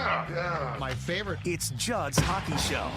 Yeah. My favorite. It's Judd's Hockey Show.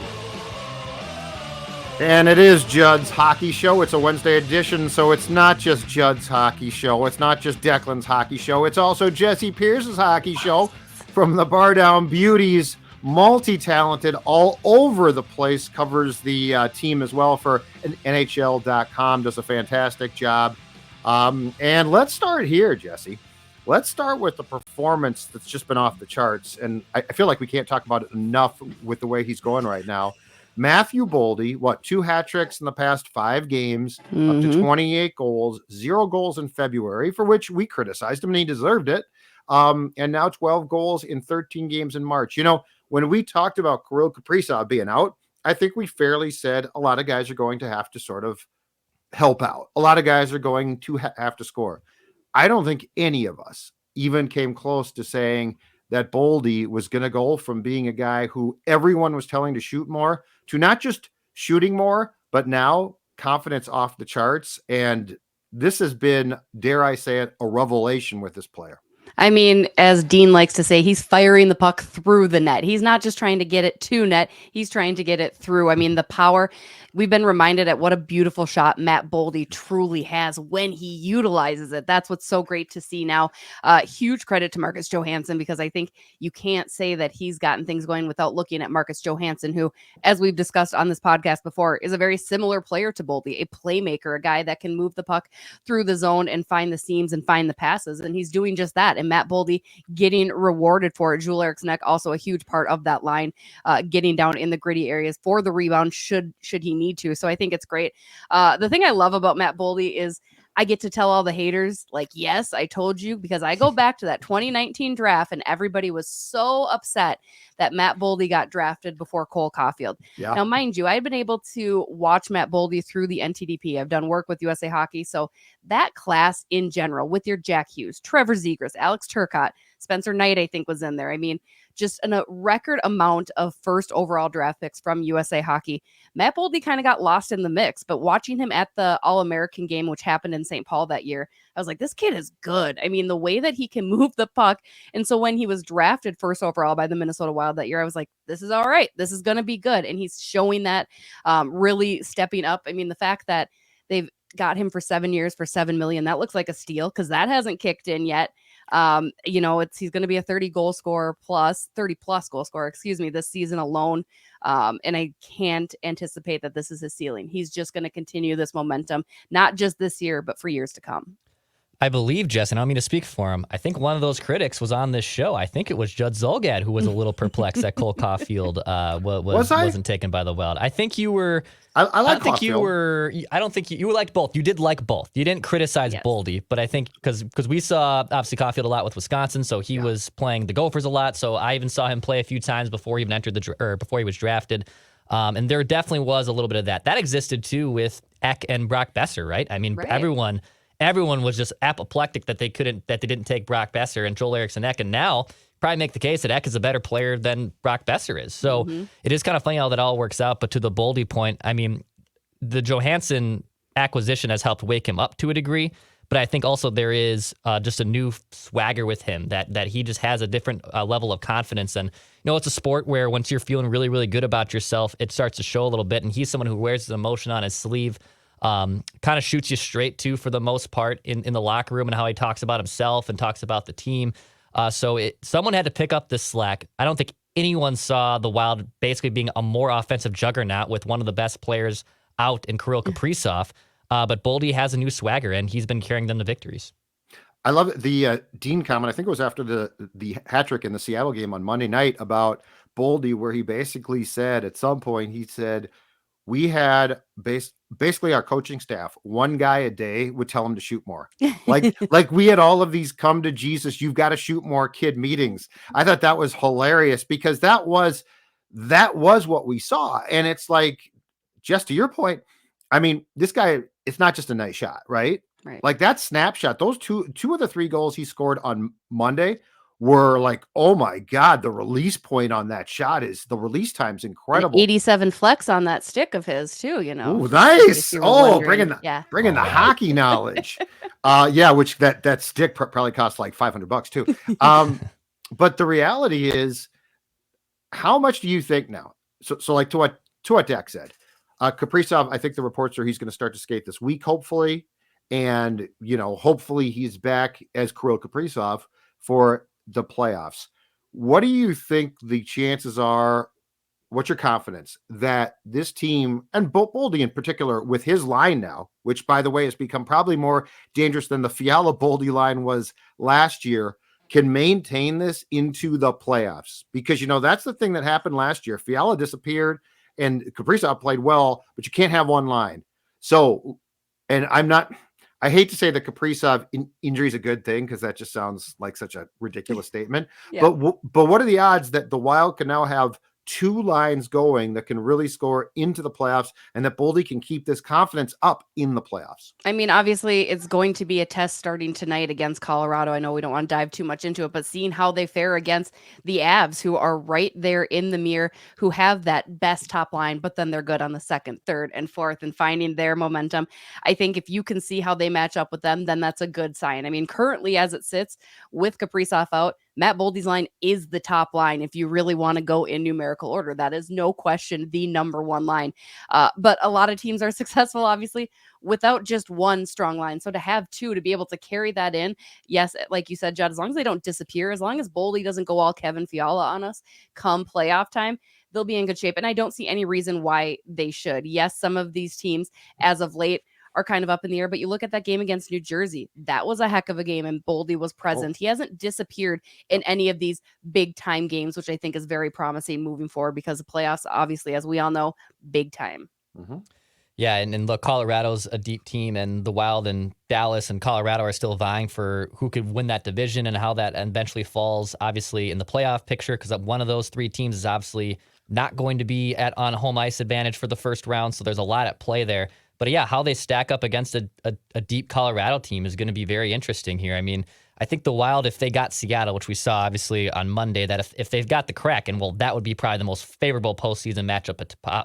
And it is Judd's Hockey Show. It's a Wednesday edition, so it's not just Judd's Hockey Show. It's not just Declan's Hockey Show. It's also Jesse Pierce's Hockey Show from the Bar Down Beauties. Multi-talented, all over the place, covers the team as well for NHL.com, does a fantastic job. And let's start here, Jesse. Let's start with the performance that's just been off the charts. And I feel like we can't talk about it enough with the way he's going right now. Matthew Boldy, 2 hat tricks in the past 5 games, up to 28 goals, 0 goals in February, for which we criticized him and he deserved it. And now 12 goals in 13 games in March. You know, when we talked about Kirill Kaprizov being out, I think we fairly said a lot of guys are going to have to sort of help out. A lot of guys are going to have to score. I don't think any of us even came close to saying that Boldy was going to go from being a guy who everyone was telling to shoot more to not just shooting more, but now confidence off the charts. And this has been, dare I say it, a revelation with this player. I mean, as Dean likes to say, he's firing the puck through the net. He's not just trying to get it to net. He's trying to get it through. I mean, the power, we've been reminded at what a beautiful shot Matt Boldy truly has when he utilizes it. That's what's so great to see now. Huge credit to Marcus Johansson, because I think you can't say that he's gotten things going without looking at Marcus Johansson, who, as we've discussed on this podcast before, is a very similar player to Boldy, a playmaker, a guy that can move the puck through the zone and find the seams and find the passes. And he's doing just that. And Matt Boldy getting rewarded for it. Jules Eric's neck, also a huge part of that line, getting down in the gritty areas for the rebound should he need to. So I think it's great. The thing I love about Matt Boldy is I get to tell all the haters, like, yes, I told you, because I go back to that 2019 draft and everybody was so upset that Matt Boldy got drafted before Cole Caulfield. Yeah. Now, mind you, I've been able to watch Matt Boldy through the NTDP. I've done work with USA Hockey. So that class in general, with your Jack Hughes, Trevor Zegras, Alex Turcotte, Spencer Knight, I think was in there. I mean, just a record amount of first overall draft picks from USA Hockey. Matt Boldy kind of got lost in the mix, but watching him at the All-American game, which happened in St. Paul that year, I was like, this kid is good. I mean, the way that he can move the puck. And so when he was drafted first overall by the Minnesota Wild that year, I was like, this is all right. This is going to be good. And he's showing that, really stepping up. I mean, the fact that they've got him for 7 years for $7 million, that looks like a steal, because that hasn't kicked in yet. He's going to be a 30 plus goal scorer, this season alone. And I can't anticipate that this is his ceiling. He's just going to continue this momentum, not just this year, but for years to come. I believe, Jess, and I don't mean to speak for him, I think one of those critics was on this show. I think it was Judd Zulgad who was a little perplexed that Cole Caulfield wasn't taken by the Wild. I think you were. I don't think you liked both. You did like both. You didn't criticize Boldy, but I think because we saw obviously Caulfield a lot with Wisconsin, so he was playing the Gophers a lot. So I even saw him play a few times before he even entered before he was drafted. And there definitely was a little bit of that. That existed too with Eck and Brock Besser, right? I mean, everyone was just apoplectic that they didn't take Brock Besser and Joel Eriksson Eck, and now probably make the case that Eck is a better player than Brock Besser is. So it is kind of funny how that all works out. But to the Boldy point, I mean, the Johansson acquisition has helped wake him up to a degree, but I think also there is just a new swagger with him that he just has a different level of confidence. And it's a sport where once you're feeling really, really good about yourself, it starts to show a little bit. And he's someone who wears his emotion on his sleeve. Kind of shoots you straight too, for the most part, in the locker room, and how he talks about himself and talks about the team. So someone had to pick up this slack. I don't think anyone saw the Wild basically being a more offensive juggernaut with one of the best players out in Kirill Kaprizov. But Boldy has a new swagger, and he's been carrying them to victories. I love it. The Dean comment, I think it was after the hat trick in the Seattle game on Monday night, about Boldy, where he basically said at some point, he said, we had basically our coaching staff, one guy a day would tell him to shoot more. Like we had all of these come to Jesus, you've got to shoot more kid meetings. I thought that was hilarious, because that was what we saw. And it's like, just to your point, I mean, this guy, it's not just a nice shot, right? Right. Like that snapshot, those two of the 3 goals he scored on Monday were like, oh my God, the release point on that shot the release time's incredible. 87 flex on that stick of his too, Ooh, nice. Oh, bringing the hockey knowledge. Which that stick probably costs like $500 too. But the reality is, how much do you think now? So like to what Dak said, Kaprizov, I think the reports are he's going to start to skate this week, hopefully. And, hopefully he's back as Kirill Kaprizov for the playoffs. What do you think the chances are? What's your confidence that this team, and Boldy in particular, with his line now, which, by the way, has become probably more dangerous than the Fiala-Boldy line was last year, can maintain this into the playoffs? Because, that's the thing that happened last year. Fiala disappeared and Kaprizov played well, but you can't have one line. So, and I hate to say that Kaprizov injury is a good thing because that just sounds like such a ridiculous statement. Yeah. But what are the odds that the Wild can now have two lines going that can really score into the playoffs and that Boldy can keep this confidence up in the playoffs? I mean, obviously, it's going to be a test starting tonight against Colorado. I know we don't want to dive too much into it, but seeing how they fare against the Avs, who are right there in the mirror, who have that best top line, but then they're good on the second, third, and fourth and finding their momentum. I think if you can see how they match up with them, then that's a good sign. I mean, currently as it sits with Kaprizov out, Matt Boldy's line is the top line. If you really want to go in numerical order, that is no question the number one line. But a lot of teams are successful, obviously, without just one strong line. So to have two, to be able to carry that in, yes, like you said, Judd, as long as they don't disappear, as long as Boldy doesn't go all Kevin Fiala on us come playoff time, they'll be in good shape. And I don't see any reason why they should. Yes, some of these teams as of late are kind of up in the air, but you look at that game against New Jersey, that was a heck of a game and Boldy was present. He hasn't disappeared in any of these big time games, which I think is very promising moving forward because the playoffs, obviously, as we all know, big time. Mm-hmm. Yeah, and look, Colorado's a deep team, and the Wild and Dallas and Colorado are still vying for who could win that division and how that eventually falls, obviously, in the playoff picture, because one of those three teams is obviously not going to be on home ice advantage for the first round, so there's a lot at play there. But yeah, how they stack up against a deep Colorado team is going to be very interesting here. I mean, I think the Wild, if they got Seattle, which we saw obviously on Monday, that if they've got the Kraken, well, that would be probably the most favorable postseason matchup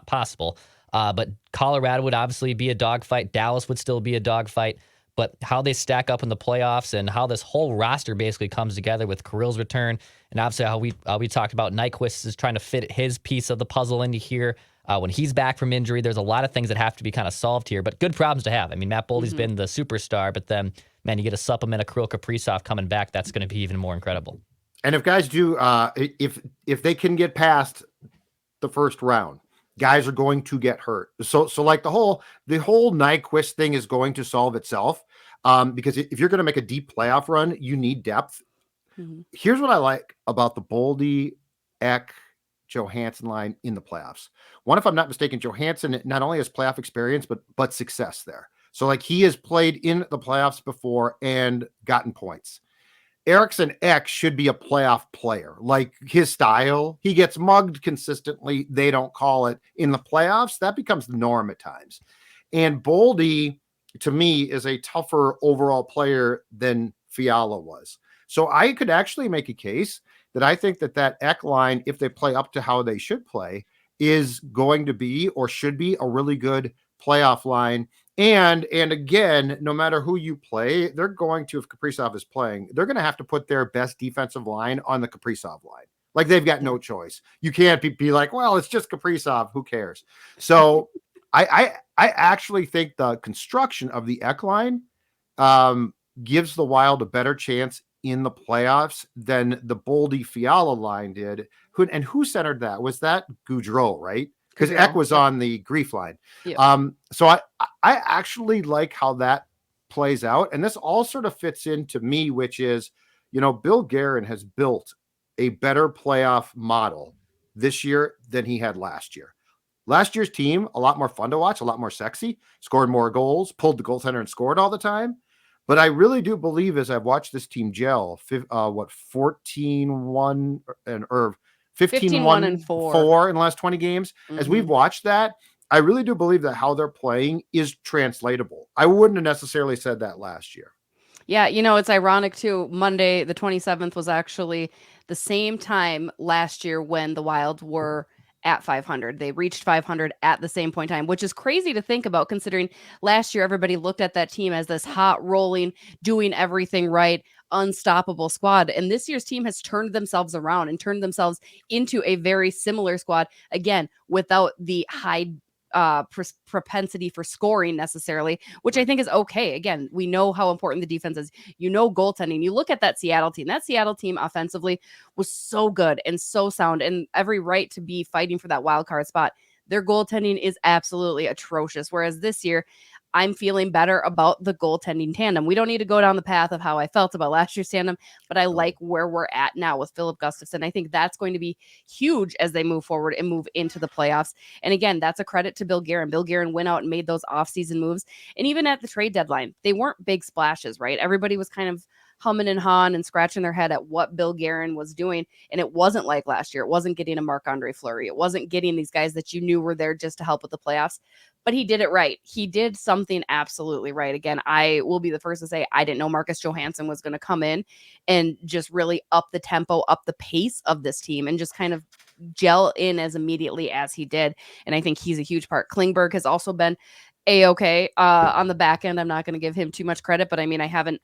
possible. But Colorado would obviously be a dogfight. Dallas would still be a dogfight. But how they stack up in the playoffs and how this whole roster basically comes together with Kirill's return, and obviously how we talked about Nyquist is trying to fit his piece of the puzzle into here. When he's back from injury, there's a lot of things that have to be kind of solved here, but good problems to have. I mean, Matt Boldy's been the superstar, but then, man, you get a supplement of Kirill Kaprizov coming back. That's going to be even more incredible. And if guys do, if they can get past the first round, guys are going to get hurt. So like the whole Nyquist thing is going to solve itself. Because if you're going to make a deep playoff run, you need depth. Mm-hmm. Here's what I like about the Boldy, Ek, Johansson line in the playoffs. One, if I'm not mistaken, Johansson not only has playoff experience, but success there. So like he has played in the playoffs before and gotten points. Eriksson Ek should be a playoff player. Like his style, he gets mugged consistently. They don't call it in the playoffs. That becomes the norm at times. And Boldy, to me, is a tougher overall player than Fiala was. So I could actually make a case that I think that Ek line, if they play up to how they should play, is going to be or should be a really good playoff line. And again, no matter who you play, they're going to, if Kaprizov is playing, they're going to have to put their best defensive line on the Kaprizov line. Like they've got no choice. You can't be like, well, it's just Kaprizov. Who cares? So I actually think the construction of the Ek line gives the Wild a better chance in the playoffs than the Boldy Fiala line did. Who centered that? Was that Goudreau, right? Because Ek was on the Grief line. Yeah. So I actually like how that plays out. And this all sort of fits into me, which is, Bill Guerin has built a better playoff model this year than he had last year. Last year's team, a lot more fun to watch, a lot more sexy, scored more goals, pulled the goaltender and scored all the time. But I really do believe as I've watched this team gel, 14-1 or 15-1-4 in the last 20 games. Mm-hmm. As we've watched that, I really do believe that how they're playing is translatable. I wouldn't have necessarily said that last year. Yeah, it's ironic too. Monday, the 27th was actually the same time last year when the Wild were at 500. They reached 500 at the same point in time, which is crazy to think about considering last year everybody looked at that team as this hot rolling, doing everything right, unstoppable squad. And this year's team has turned themselves around and turned themselves into a very similar squad, again, without the high propensity for scoring necessarily, which I think is okay. Again, we know how important the defense is. Goaltending. You look at that Seattle team offensively was so good and so sound, and every right to be fighting for that wild card spot. Their goaltending is absolutely atrocious. Whereas this year, I'm feeling better about the goaltending tandem. We don't need to go down the path of how I felt about last year's tandem, but I like where we're at now with Philip Gustafsson. I think that's going to be huge as they move forward and move into the playoffs. And again, that's a credit to Bill Guerin. Bill Guerin went out and made those offseason moves. And even at the trade deadline, they weren't big splashes, right? Everybody was kind of humming and hawing and scratching their head at what Bill Guerin was doing. And it wasn't like last year. It wasn't getting a Marc-Andre Fleury. It wasn't getting these guys that you knew were there just to help with the playoffs. But he did it right. He did something absolutely right. Again, I will be the first to say I didn't know Marcus Johansson was going to come in and just really up the tempo, up the pace of this team and just kind of gel in as immediately as he did. And I think he's a huge part. Klingberg has also been A-okay on the back end. I'm not going to give him too much credit, but I mean, I haven't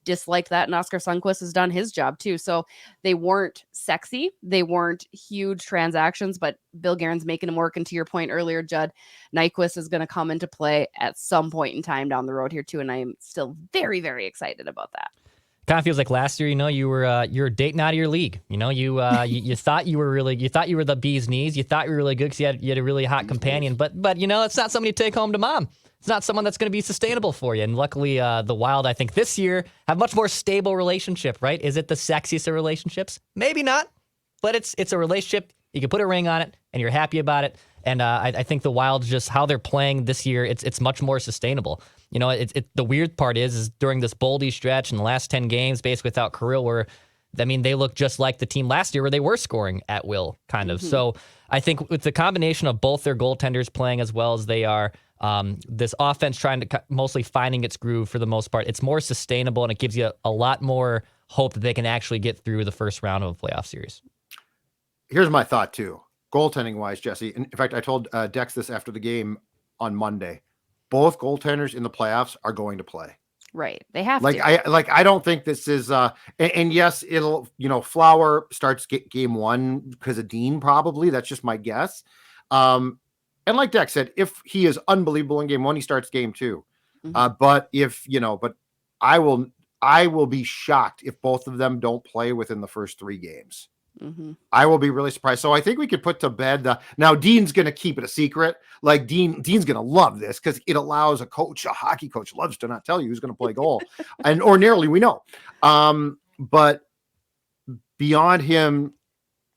disliked that. And Oscar Sundqvist has done his job too. So they weren't sexy. They weren't huge transactions, but Bill Guerin's making them work. And to your point earlier, Judd, Nyquist is going to come into play at some point in time down the road here too. And I'm still very, very excited about that. Kind of feels like last year, you were dating out of your league. You thought you were the bee's knees. You thought you were really good because you had a really hot companion. But it's not somebody to take home to mom. It's not someone that's going to be sustainable for you. And luckily, the Wild, I think this year have much more stable relationship. Right? Is it the sexiest of relationships? Maybe not, but it's a relationship. You can put a ring on it, and you're happy about it. And I think the Wild, just how they're playing this year, it's much more sustainable. The weird part is during this Boldy stretch in the last 10 games, basically without Kirill, they look just like the team last year where they were scoring at will, kind of. Mm-hmm. So I think with the combination of both their goaltenders playing as well as they are, this offense trying to mostly finding its groove for the most part, it's more sustainable and it gives you a lot more hope that they can actually get through the first round of a playoff series. Here's my thought too. Goaltending wise, Jesse. In fact, I told Dex this after the game on Monday. Both goaltenders in the playoffs are going to play. Right. They have to. I don't think this is and yes, it'll, Flower starts game one because of Dean, probably. That's just my guess. And like Dex said, if he is unbelievable in game one, he starts game two. Mm-hmm. But I will be shocked if both of them don't play within the first three games. Mm-hmm. I will be really surprised. So I think we could put to bed now Dean's going to keep it a secret. Like Dean's going to love this because it allows a hockey coach loves to not tell you who's going to play goal and ordinarily we know. But beyond him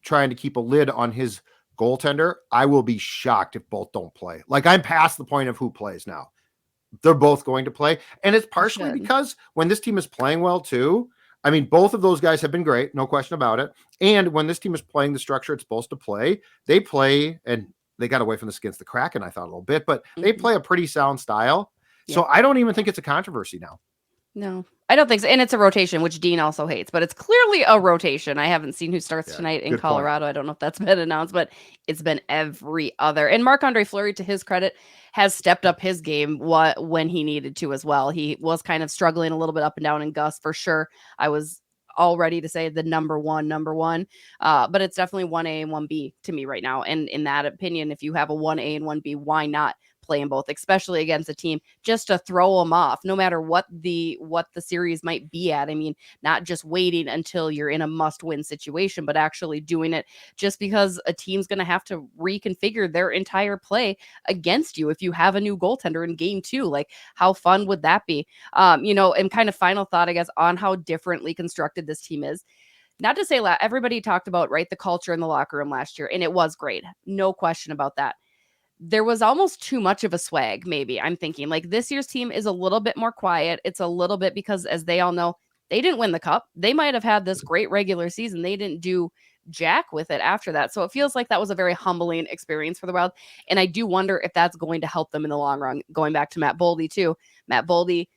trying to keep a lid on his goaltender, I will be shocked if both don't play. Like I'm past the point of who plays now. They're both going to play. And it's partially because when this team is playing well too, I mean, both of those guys have been great, no question about it. And when this team is playing the structure it's supposed to play, they play, and they got away from this against the Kraken, I thought, a little bit, but they play a pretty sound style. Yeah. So I don't even think it's a controversy now. No, I don't think so. And it's a rotation, which Dean also hates, but it's clearly a rotation. I haven't seen who starts tonight in Colorado. Point. I don't know if that's been announced, but it's been every other. And Marc-Andre Fleury, to his credit, has stepped up his game when he needed to as well. He was kind of struggling a little bit up and down in Gus, for sure. I was all ready to say the number one, but it's definitely 1A and 1B to me right now. And in that opinion, if you have a 1A and 1B, why not play them both, especially against a team, just to throw them off, no matter what the series might be at. I mean, not just waiting until you're in a must-win situation, but actually doing it just because a team's going to have to reconfigure their entire play against you if you have a new goaltender in game two. Like, how fun would that be? And kind of final thought, I guess, on how differently constructed this team is. Not to say everybody talked about, right, the culture in the locker room last year, and it was great. No question about that. There was almost too much of a swag, maybe. I'm thinking like this year's team is a little bit more quiet. It's a little bit because, as they all know, they didn't win the cup. They might have had this great regular season. They didn't do jack with it after that. So it feels like that was a very humbling experience for the Wild. And I do wonder if that's going to help them in the long run. Going back to Matt Boldy too. Matt Boldy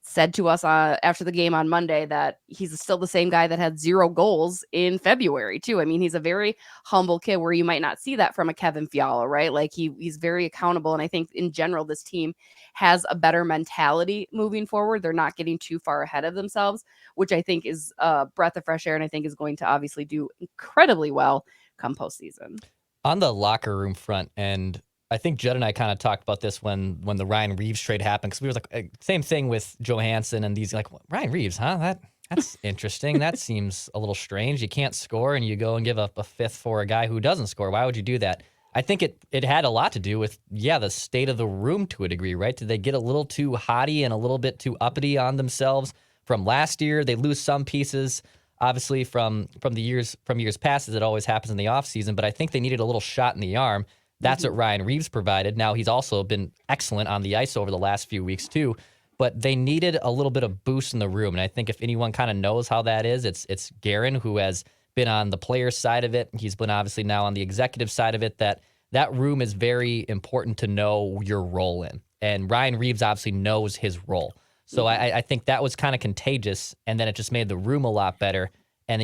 said to us after the game on Monday that he's still the same guy that had 0 goals in February too. I mean, he's a very humble kid where you might not see that from a Kevin Fiala, right? Like he's very accountable. And I think in general, this team has a better mentality moving forward. They're not getting too far ahead of themselves, which I think is a breath of fresh air. And I think is going to obviously do incredibly well come postseason. On the locker room front, and I think Judd and I kind of talked about this when the Ryan Reeves trade happened, because we were like, same thing with Johansson and these, like, Ryan Reeves, huh? That's interesting. That seems a little strange. You can't score and you go and give up a fifth for a guy who doesn't score. Why would you do that? I think it had a lot to do with, the state of the room to a degree, right? Did they get a little too haughty and a little bit too uppity on themselves from last year? They lose some pieces, obviously, from years past, as it always happens in the offseason, but I think they needed a little shot in the arm. That's what Ryan Reeves provided. Now, he's also been excellent on the ice over the last few weeks, too. But they needed a little bit of boost in the room. And I think if anyone kind of knows how that is, it's Guerin, who has been on the players' side of it. He's been obviously now on the executive side of it. That room is very important to know your role in. And Ryan Reeves obviously knows his role. So I think that was kind of contagious. And then it just made the room a lot better. And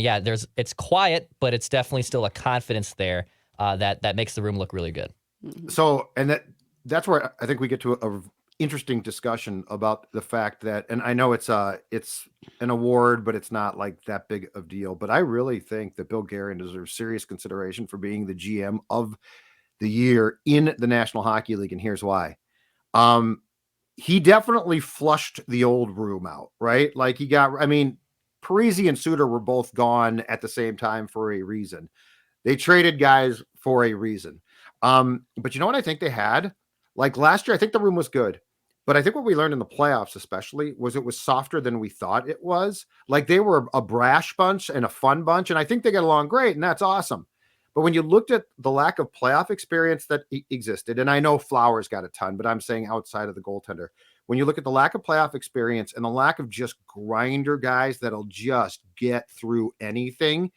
it's quiet, but it's definitely still a confidence there. That makes the room look really good. So, and that's where I think we get to a interesting discussion about the fact that, and I know it's an award, but it's not like that big of a deal. But I really think that Bill Guerin deserves serious consideration for being the GM of the year in the National Hockey League, and here's why. He definitely flushed the old room out, right? Like Parisi and Suter were both gone at the same time for a reason. They traded guys for a reason. But you know what I think they had? Like last year, I think the room was good. But I think what we learned in the playoffs especially was it was softer than we thought it was. Like they were a brash bunch and a fun bunch. And I think they get along great, and that's awesome. But when you looked at the lack of playoff experience that existed, and I know Flowers got a ton, but I'm saying outside of the goaltender, when you look at the lack of playoff experience and the lack of just grinder guys that'll just get through anything,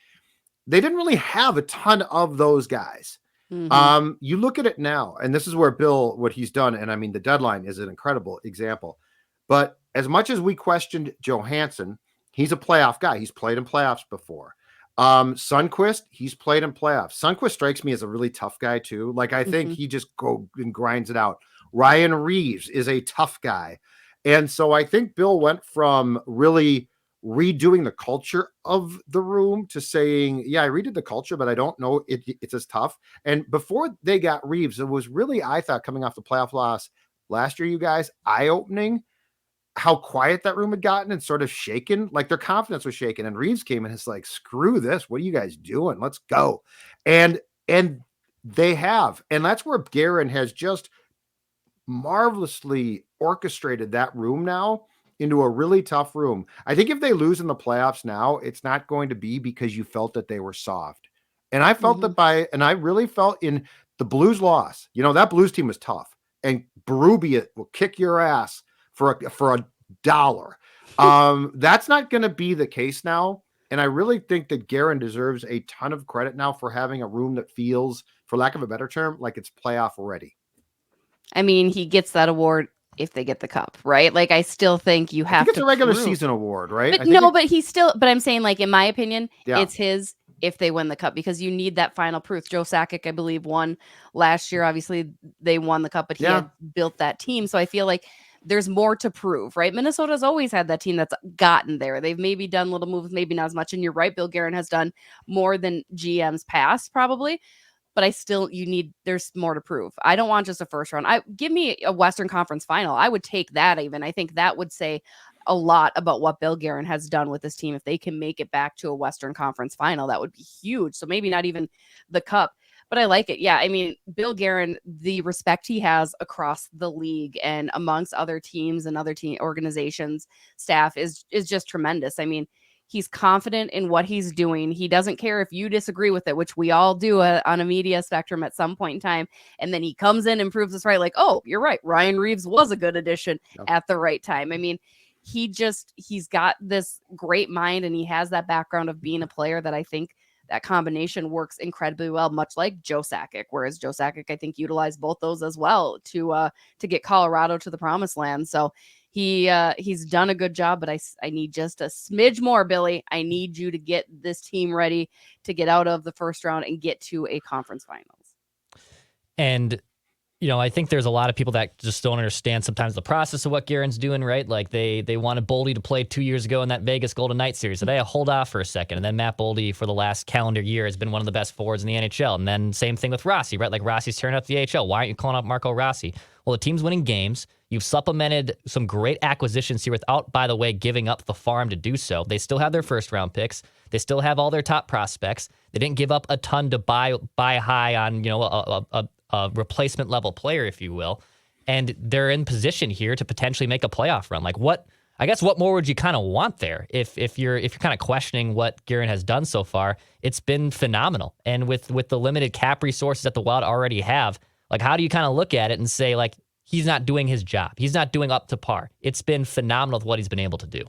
they didn't really have a ton of those guys. You look at it now, and this is where Bill, what he's done, and I mean, the deadline is an incredible example. But as much as we questioned Johansson, he's a playoff guy. He's played in playoffs before. Sundqvist, he's played in playoffs. Sundqvist strikes me as a really tough guy too. Like I think he just go and grinds it out. Ryan Reeves is a tough guy. And so I think Bill went from really redoing the culture of the room to saying, I redid the culture, but I don't know it's as tough. And before they got Reeves, it was really, I thought, coming off the playoff loss last year, you guys, eye-opening how quiet that room had gotten and sort of shaken. Like their confidence was shaken. And Reeves came in and is like, screw this. What are you guys doing? Let's go. And they have. And that's where Guerin has just marvelously orchestrated that room now into a really tough room. I think if they lose in the playoffs now, it's not going to be because you felt that they were soft. And I felt that I really felt in the Blues loss, that Blues team was tough, and Berube will kick your ass for a dollar. That's not going to be the case now. And I really think that Guerin deserves a ton of credit now for having a room that feels, for lack of a better term, like it's playoff ready. I mean, he gets that award if they get the cup, right? Like, I still think you have to. It's a regular season award, right? But I'm saying, like, in my opinion, it's his if they win the cup, because you need that final proof. Joe Sakic, I believe, won last year. Obviously, they won the cup, but he had built that team. So I feel like there's more to prove, right? Minnesota's always had that team that's gotten there. They've maybe done little moves, maybe not as much. And you're right, Bill Guerin has done more than GM's past, probably. But there's more to prove. I don't want just a first round. Give me a Western Conference final. I would take that even. I think that would say a lot about what Bill Guerin has done with this team. If they can make it back to a Western Conference final, that would be huge. So maybe not even the cup, but I like it. Yeah. I mean, Bill Guerin, the respect he has across the league and amongst other teams and other team organizations, staff is just tremendous. I mean, he's confident in what he's doing. He doesn't care if you disagree with it, which we all do on a media spectrum at some point in time. And then he comes in and proves us right. Like, oh, you're right. Ryan Reeves was a good addition at the right time. I mean, he's got this great mind, and he has that background of being a player that I think that combination works incredibly well, much like Joe Sakic, whereas Joe Sakic, I think, utilized both those as well to get Colorado to the promised land. So He's done a good job, but I need just a smidge more, Billy. I need you to get this team ready to get out of the first round and get to a conference finals. And I think there's a lot of people that just don't understand sometimes the process of what Guerin's doing, right? Like they wanted Boldy to play 2 years ago in that Vegas Golden Knights series. So they hold off for a second. And then Matt Boldy for the last calendar year has been one of the best forwards in the NHL. And then same thing with Rossi, right? Like Rossi's turned out the AHL. Why aren't you calling up Marco Rossi? Well, the team's winning games. You've supplemented some great acquisitions here without, by the way, giving up the farm to do so. They still have their first round picks. They still have all their top prospects. They didn't give up a ton to buy high on, a replacement level player, if you will. And they're in position here to potentially make a playoff run. Like what more would you kind of want there? If you're kind of questioning what Guerin has done so far, it's been phenomenal. And with the limited cap resources that the Wild already have, like how do you kind of look at it and say like, he's not doing his job. He's not doing up to par. It's been phenomenal with what he's been able to do.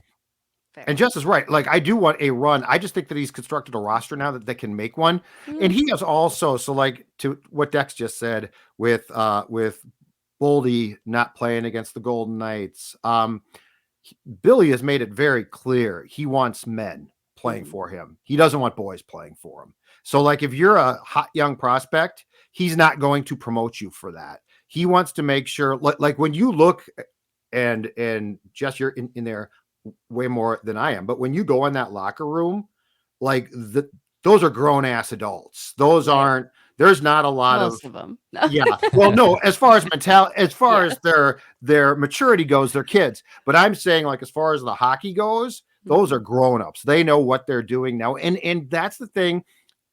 And Jess is right. Like I do want a run. I just think that he's constructed a roster now that they can make one. And he has also, so like to what Dex just said with Boldy not playing against the Golden Knights. Billy has made it very clear he wants men playing for him. He doesn't want boys playing for him. So like if you're a hot young prospect, he's not going to promote you for that. He wants to make sure like when you look and Jess, you're in there way more than I am. But when you go in that locker room, like those are grown ass adults. Those aren't, there's not a lot Most of them. Yeah. Well, no, as far as mentality, as far as their maturity goes, they're kids. But I'm saying like, as far as the hockey goes, those are grown-ups. They know what they're doing now. And that's the thing.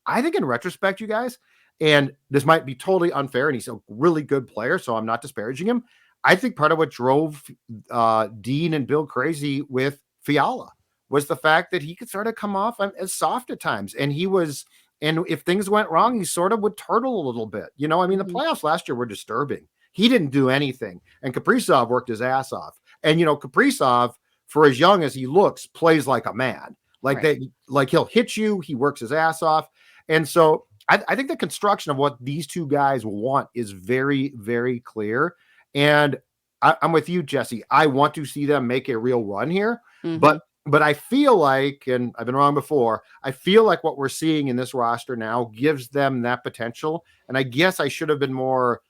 I think in retrospect, you guys, and this might be totally unfair, and he's a really good player, so I'm not disparaging him. I think part of what drove Dean and Bill crazy with Fiala was the fact that he could sort of come off as soft at times. And if things went wrong, he sort of would turtle a little bit. The playoffs last year were disturbing. He didn't do anything. And Kaprizov worked his ass off. And, Kaprizov, for as young as he looks, plays like a man. Like he'll hit you. He works his ass off. And so I think the construction of what these two guys want is very, very clear. And I'm with you, Jesse. I want to see them make a real run here. But I feel like, and I've been wrong before, I feel like what we're seeing in this roster now gives them that potential. And I guess I should have been more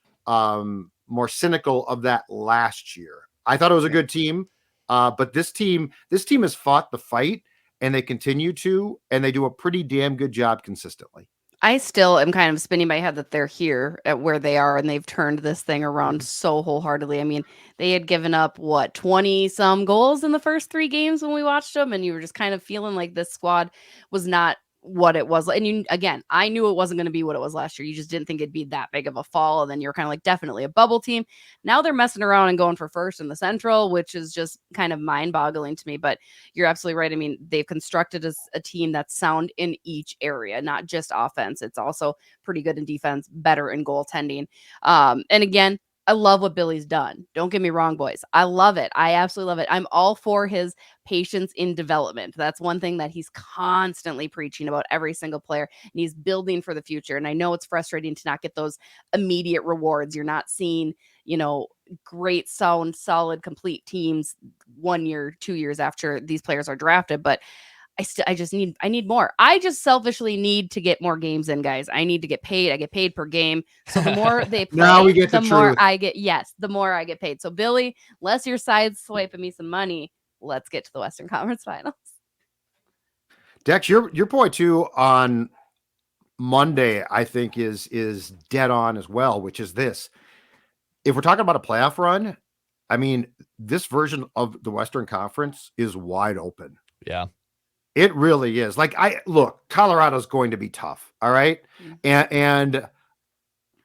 cynical of that last year. I thought it was a good team, but this team has fought the fight, and they continue to, and they do a pretty damn good job consistently. I still am kind of spinning my head that they're here at where they are, and they've turned this thing around so wholeheartedly. I mean, they had given up 20 some goals in the first 3 games when we watched them, and you were just kind of feeling like this squad was not what it was. And I knew it wasn't going to be what it was last year. You just didn't think it'd be that big of a fall. And then you're kind of like, definitely a bubble team. Now they're messing around and going for first in the Central, which is just kind of mind boggling to me. But you're absolutely right. I mean, they've constructed a team that's sound in each area, not just offense. It's also pretty good in defense, better in goaltending. And again, I love what Billy's done. Don't get me wrong, boys. I love it. I absolutely love it. I'm all for his patience in development. That's one thing that he's constantly preaching about every single player, and he's building for the future. And I know it's frustrating to not get those immediate rewards. You're not seeing, great, sound, solid, complete teams 1 year, 2 years after these players are drafted. But I need more. I just selfishly need to get more games in, guys. I need to get paid. I get paid per game. So the more they play, now we get the more truth. the more I get paid. So Billy, unless your side's swiping me some money, let's get to the Western Conference Finals. Dex, your point too on Monday, I think is dead on as well, which is this. If we're talking about a playoff run, I mean, this version of the Western Conference is wide open. Yeah. It really is. Like Colorado's going to be tough. All right. And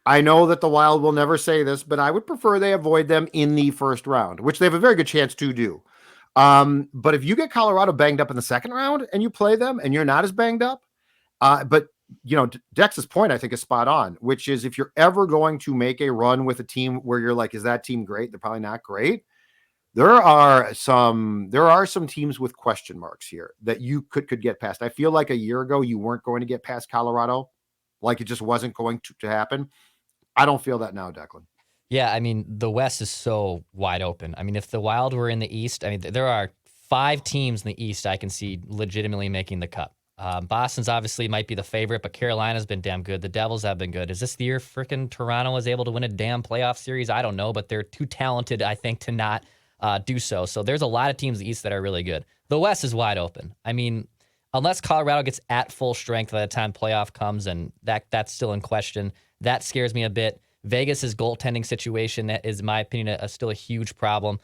I know that the Wild will never say this, but I would prefer they avoid them in the first round, which they have a very good chance to do. But if you get Colorado banged up in the second round and you play them and you're not as banged up, but Dex's point, I think, is spot on, which is if you're ever going to make a run with a team where you're like, is that team great? They're probably not great. There are some teams with question marks here that you could get past. I feel like a year ago, you weren't going to get past Colorado. Like it just wasn't going to happen. I don't feel that now, Declan. Yeah, I mean, the West is so wide open. I mean, if the Wild were in the East, I mean, there are 5 teams in the East I can see legitimately making the cut. Boston's obviously might be the favorite, but Carolina's been damn good. The Devils have been good. Is this the year frickin' Toronto was able to win a damn playoff series? I don't know, but they're too talented, I think, to not do so. So there's a lot of teams in the East that are really good. The West is wide open. I mean, unless Colorado gets at full strength by the time playoff comes, and that's still in question, that scares me a bit. Vegas's goaltending situation is, in my opinion, still a huge problem.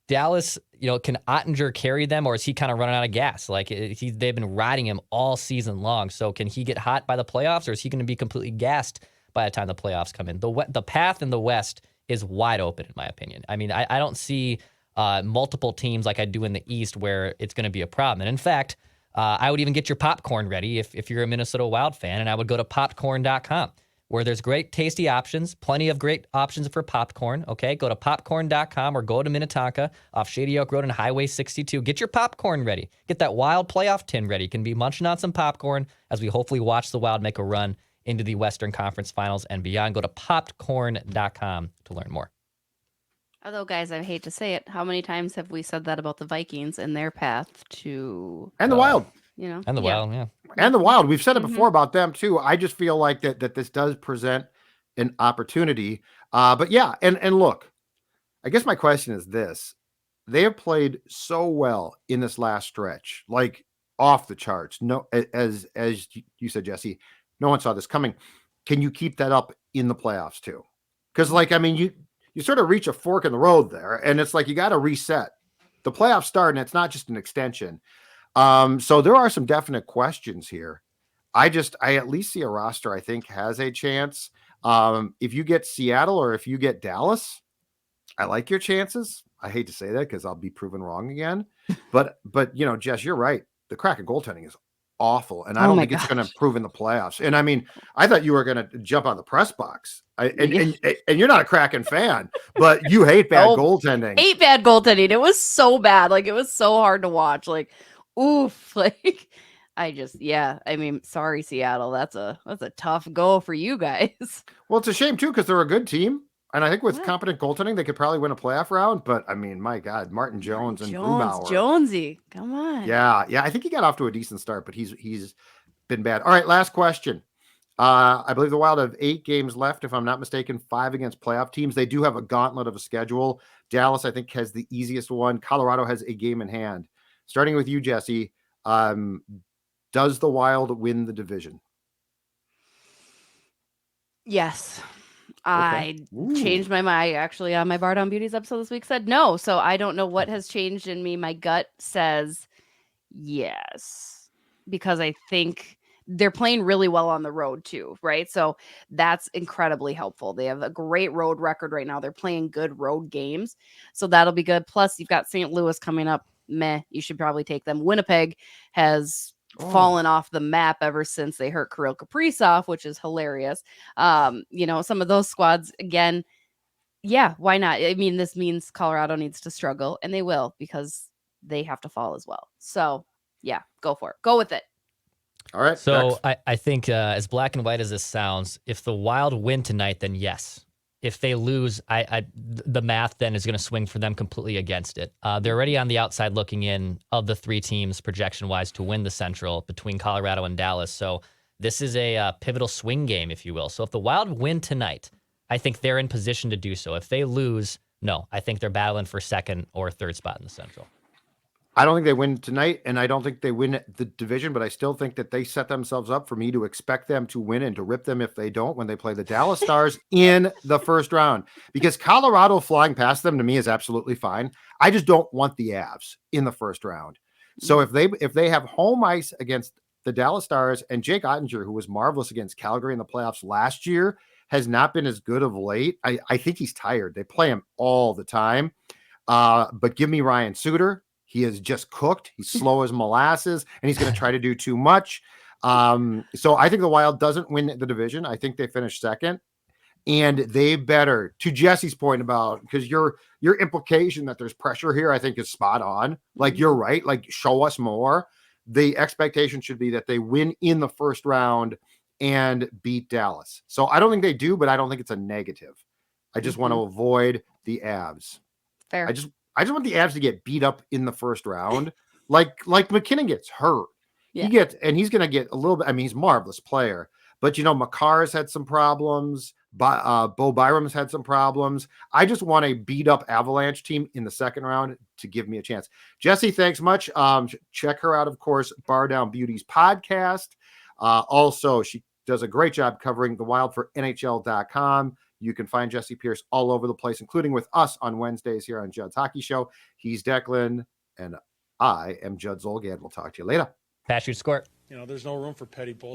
Dallas, can Ottinger carry them, or is he kind of running out of gas? Like they've been riding him all season long. So can he get hot by the playoffs, or is he going to be completely gassed by the time the playoffs come in? The path in the West is wide open, in my opinion. I mean, I don't see multiple teams like I do in the East where it's going to be a problem. And in fact, I would even get your popcorn ready if you're a Minnesota Wild fan, and I would go to popcorn.com. where there's great, tasty options, plenty of great options for popcorn, okay? Go to popcorn.com or go to Minnetonka off Shady Oak Road and Highway 62. Get your popcorn ready. Get that Wild playoff tin ready. You can be munching on some popcorn as we hopefully watch the Wild make a run into the Western Conference Finals and beyond. Go to popcorn.com to learn more. Although, guys, I hate to say it, how many times have we said that about the Vikings and their path to... And the Wild. And the Wild, yeah. And the Wild. We've said it before about them, too. I just feel like that this does present an opportunity. But yeah, and look, I guess my question is this. They have played so well in this last stretch, like off the charts. No, as you said, Jesse, no one saw this coming. Can you keep that up in the playoffs, too? Because, you sort of reach a fork in the road there, and it's like you got to reset. The playoffs start, and it's not just an extension. So there are some definite questions here. I at least see a roster I think has a chance. If you get Seattle or if you get Dallas, I like your chances. I hate to say that because I'll be proven wrong again. But Jess, you're right. The Kraken goaltending is awful, and I don't think it's going to improve in the playoffs. And I mean, I thought you were going to jump on the press box. And you're not a Kraken fan, but you hate bad goaltending. Hate bad goaltending. It was so bad. Like it was so hard to watch. Like, oof. Like I mean, sorry, Seattle. That's a tough go for you guys. Well, it's a shame too, because they're a good team. And I think with competent goaltending, they could probably win a playoff round. But I mean, my God, Martin Jones and Grubauer. Jonesy, come on. Yeah. I think he got off to a decent start, but he's been bad. All right, last question. I believe the Wild have 8 games left, if I'm not mistaken, 5 against playoff teams. They do have a gauntlet of a schedule. Dallas, I think, has the easiest one. Colorado has a game in hand. Starting with you, Jesse, does the Wild win the division? Yes. I changed my mind. Actually, on my Bar Down Beauties episode this week said no. So I don't know what has changed in me. My gut says yes, because I think they're playing really well on the road too, right? So that's incredibly helpful. They have a great road record right now. They're playing good road games. So that'll be good. Plus, you've got St. Louis coming up. You should probably take them. Winnipeg has fallen off the map ever since they hurt Kirill Kaprizov, which is hilarious. Some of those squads, again, yeah, why not? I mean, this means Colorado needs to struggle, and they will, because they have to fall as well. So, yeah, go for it. Go with it. All right. So I think as black and white as this sounds, if the Wild win tonight, then yes. If they lose, the math then is going to swing for them completely against it. They're already on the outside looking in of the 3 teams projection-wise to win the Central between Colorado and Dallas. So this is a pivotal swing game, if you will. So if the Wild win tonight, I think they're in position to do so. If they lose, no, I think they're battling for second or third spot in the Central. I don't think they win tonight, and I don't think they win the division, but I still think that they set themselves up for me to expect them to win and to rip them if they don't when they play the Dallas Stars in the first round. Because Colorado flying past them to me is absolutely fine. I just don't want the Avs in the first round. So if they have home ice against the Dallas Stars, and Jake Ottinger, who was marvelous against Calgary in the playoffs last year, has not been as good of late. I think he's tired. They play him all the time. But give me Ryan Suter. He is just cooked. He's slow as molasses, and he's going to try to do too much. So I think the Wild doesn't win the division. I think they finish second, and they better, to Jesse's point about, because your implication that there's pressure here, I think is spot on. Like, you're right. Like, show us more. The expectation should be that they win in the first round and beat Dallas. So I don't think they do, but I don't think it's a negative. I just want to avoid the Avs. Fair. I just want the Avs to get beat up in the first round, like McKinnon gets hurt. Yeah. He's going to get a little bit. I mean, he's a marvelous player, but Makar's had some problems. Bo Byram's had some problems. I just want a beat up Avalanche team in the second round to give me a chance. Jesse, thanks much. Check her out, of course, Bar Down Beauties podcast. Also, she does a great job covering the Wild for NHL.com. You can find Jesse Pierce all over the place, including with us on Wednesdays here on Judd's Hockey Show. He's Declan, and I am Judd Zolgad. We'll talk to you later. Pass, shoot, score. There's no room for petty bull.